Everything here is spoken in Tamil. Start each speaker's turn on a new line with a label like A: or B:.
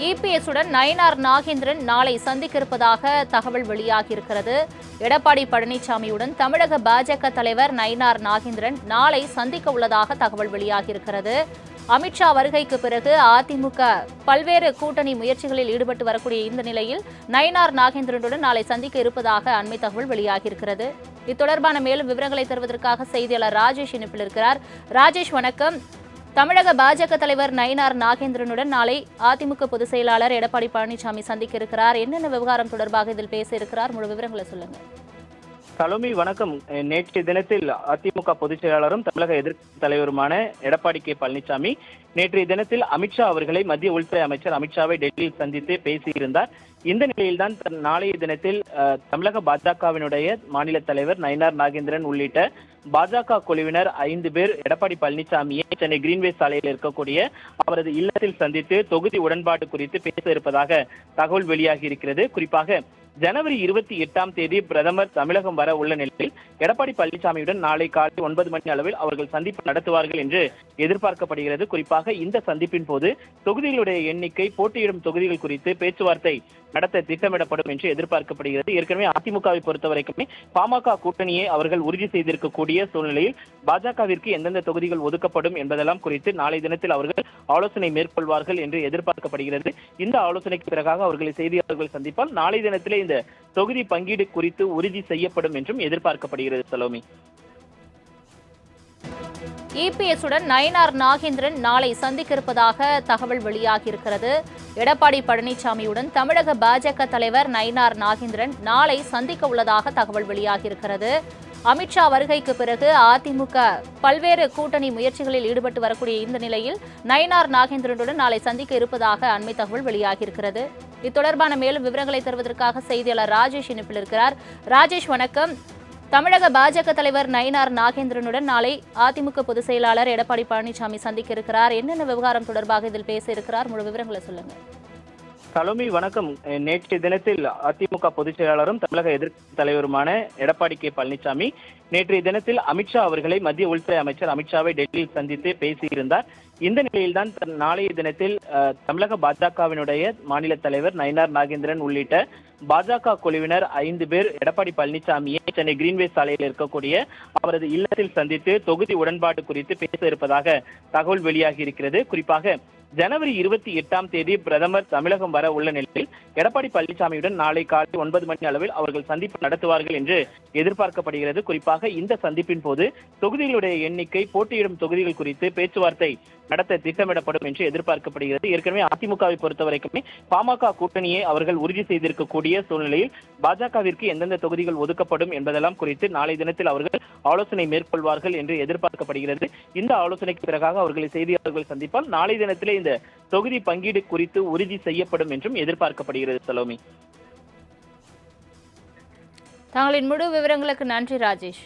A: இபிஎஸ்சுடன் நயினார் நாகேந்திரன் நாளை சந்திக்க இருப்பதாக தகவல் வெளியாகியிருக்கிறது. எடப்பாடி பழனிசாமியுடன் தமிழக பாஜக தலைவர் நயினார் நாகேந்திரன் நாளை சந்திக்க உள்ளதாக தகவல் வெளியாகியிருக்கிறது. அமித்ஷா வருகைக்கு பிறகு அதிமுக பல்வேறு கூட்டணி முயற்சிகளில் ஈடுபட்டு வரக்கூடிய இந்த நிலையில் நயினார் நாகேந்திரனுடன் நாளை சந்திக்க இருப்பதாக அண்மை தகவல் வெளியாகியிருக்கிறது. இது தொடர்பான மேலும் விவரங்களை தருவதற்காக செய்தியாளர் ராஜேஷ் இணைப்பில் இருக்கிறார். ராஜேஷ், வணக்கம். தமிழக பாஜக தலைவர் நயினார் நாகேந்திரனுடன் நாளை அதிமுக பொதுச் செயலாளர் எடப்பாடி பழனிசாமி சந்திக்க இருக்கிறார். என்னென்ன விவகாரம் தொடர்பாக இதில் பேச இருக்கிறார்? முழு விவரங்களை சொல்லுங்க.
B: சலோமி, வணக்கம். நேற்றைய தினத்தில் அதிமுக பொதுச் செயலாளரும் தமிழக எதிர்க்கட்சி தலைவருமான எடப்பாடி பழனிசாமி நேற்றைய தினத்தில் அமித்ஷா அவர்களை மத்திய உள்துறை அமைச்சர் அமித்ஷாவை டெல்லியில் சந்தித்து பேசியிருந்தார். இந்த நிலையில்தான் நாளைய தினத்தில் தமிழக பாஜகவினுடைய மாநில தலைவர் நயினார் நாகேந்திரன் உள்ளிட்ட பாஜக குழுவினர் 5 பேர் எடப்பாடி பழனிசாமியை சென்னை கிரீன்வே சாலையில் இருக்கக்கூடிய அவரது இல்லத்தில் சந்தித்து தொகுதி உடன்பாடு குறித்து பேச இருப்பதாக தகவல் வெளியாகி இருக்கிறது. குறிப்பாக ஜனவரி 28ஆம் தேதி பிரதமர் தமிழகம் வர உள்ள நிலையில் எடப்பாடி பழனிசாமியுடன் நாளை காலை 9 மணி அளவில் அவர்கள் சந்திப்பு நடத்துவார்கள் என்று எதிர்பார்க்கப்படுகிறது. குறிப்பாக இந்த சந்திப்பின் போது தொகுதிகளுடைய எண்ணிக்கை, போட்டியிடும் தொகுதிகள் குறித்து பேச்சுவார்த்தை நடத்த திட்டமிடப்படும் என்று எதிர்பார்க்கப்படுகிறது. ஏற்கனவே அதிமுகவை பொறுத்தவரைக்குமே பாமக கூட்டணியை அவர்கள் உறுதி செய்திருக்கக்கூடிய சூழ்நிலையில் பாஜகவிற்கு எந்தெந்த தொகுதிகள் ஒதுக்கப்படும் என்பதெல்லாம் குறித்து நாளை தினத்தில் அவர்கள் ஆலோசனை மேற்கொள்வார்கள் என்று எதிர்பார்க்கப்படுகிறது. இந்த ஆலோசனைக்கு பிறகாக அவர்களை செய்தியாளர்கள் சந்திப்பால் நாளை தினத்திலே இந்த தொகுதி பங்கீடு குறித்து உறுதி செய்யப்படும் என்றும் எதிர்பார்க்கப்படுகிறது. சலோமி,
A: இபிஎஸ்சுடன் நயினார் நாகேந்திரன் நாளை சந்திக்க இருப்பதாக தகவல் வெளியாகியிருக்கிறது. எடப்பாடி பழனிசாமியுடன் தமிழக பாஜக தலைவர் நயினார் நாகேந்திரன் நாளை சந்திக்க உள்ளதாக தகவல் வெளியாகியிருக்கிறது. அமித்ஷா வருகைக்கு பிறகு அதிமுக பல்வேறு கூட்டணி முயற்சிகளில் ஈடுபட்டு வரக்கூடிய இந்த நிலையில் நயினார் நாகேந்திரனுடன் நாளை சந்திக்க இருப்பதாக அண்மை தகவல் வெளியாகியிருக்கிறது. இது தொடர்பான மேலும் விவரங்களை தருவதற்காக செய்தியாளர் ராஜேஷ் இணைப்பில் இருக்கிறார். ராஜேஷ், வணக்கம். தமிழக பாஜக தலைவர் நயினார் நாகேந்திரனுடன் நாளை அதிமுக பொதுச் செயலாளர் எடப்பாடி பழனிசாமி சந்திக்க இருக்கிறார். என்னென்ன விவகாரம் தொடர்பாக இதில் பேச இருக்கிறார்? முழு விவரங்களை சொல்லுங்க.
B: சலோமி, வணக்கம். நேற்றைய தினத்தில் அதிமுக பொதுச் செயலாளரும் தமிழக எதிர்க்கட்சி தலைவருமான எடப்பாடி பழனிசாமி நேற்றைய தினத்தில் அமித்ஷா அவர்களை மத்திய உள்துறை அமைச்சர் அமித்ஷாவை டெல்லியில் சந்தித்து பேசியிருந்தார். இந்த நிலையில்தான் நாளைய தினத்தில் தமிழக பாஜகவினுடைய மாநில தலைவர் நயினார் நாகேந்திரன் உள்ளிட்ட பாஜக குழுவினர் 5 பேர் எடப்பாடி பழனிசாமியை சென்னை கிரீன்வே சாலையில் இருக்கக்கூடிய அவரது இல்லத்தில் சந்தித்து தொகுதி உடன்பாடு குறித்து பேச இருப்பதாக தகவல் வெளியாகி இருக்கிறது. குறிப்பாக ஜனவரி 28ஆம் தேதி பிரதமர் தமிழகம் வர உள்ள நிலையில் எடப்பாடி பழனிசாமியுடன் நாளை காலை 9 மணி அளவில் அவர்கள் சந்திப்பு நடத்துவார்கள் என்று எதிர்பார்க்கப்படுகிறது. குறிப்பாக இந்த சந்திப்பின் போது தொகுதிகளுடைய எண்ணிக்கை, போட்டியிடும் தொகுதிகள் குறித்து பேச்சுவார்த்தை நடத்த திட்டமிடப்படும் என்று எதிர்பார்க்கப்படுகிறது. ஏற்கனவே அதிமுகவை பொறுத்தவரைக்குமே பாமக கூட்டணியை அவர்கள் உறுதி செய்திருக்கக்கூடிய சூழ்நிலையில் பாஜகவிற்கு எந்தெந்த தொகுதிகள் ஒதுக்கப்படும் என்பதெல்லாம் குறித்து நாளை தினத்தில் அவர்கள் ஆலோசனை மேற்கொள்வார்கள் என்று எதிர்பார்க்கப்படுகிறது. இந்த ஆலோசனைக்கு பிறகாக அவர்களை செய்தியாளர்கள் சந்திப்பால் நாளை தினத்திலே இந்த தொகுதி பங்கீடு குறித்து உறுதி செய்யப்படும் என்றும் எதிர்பார்க்கப்படுகிறது. சலோமி,
A: தங்களின் முழு விவரங்களுக்கு நன்றி ராஜேஷ்.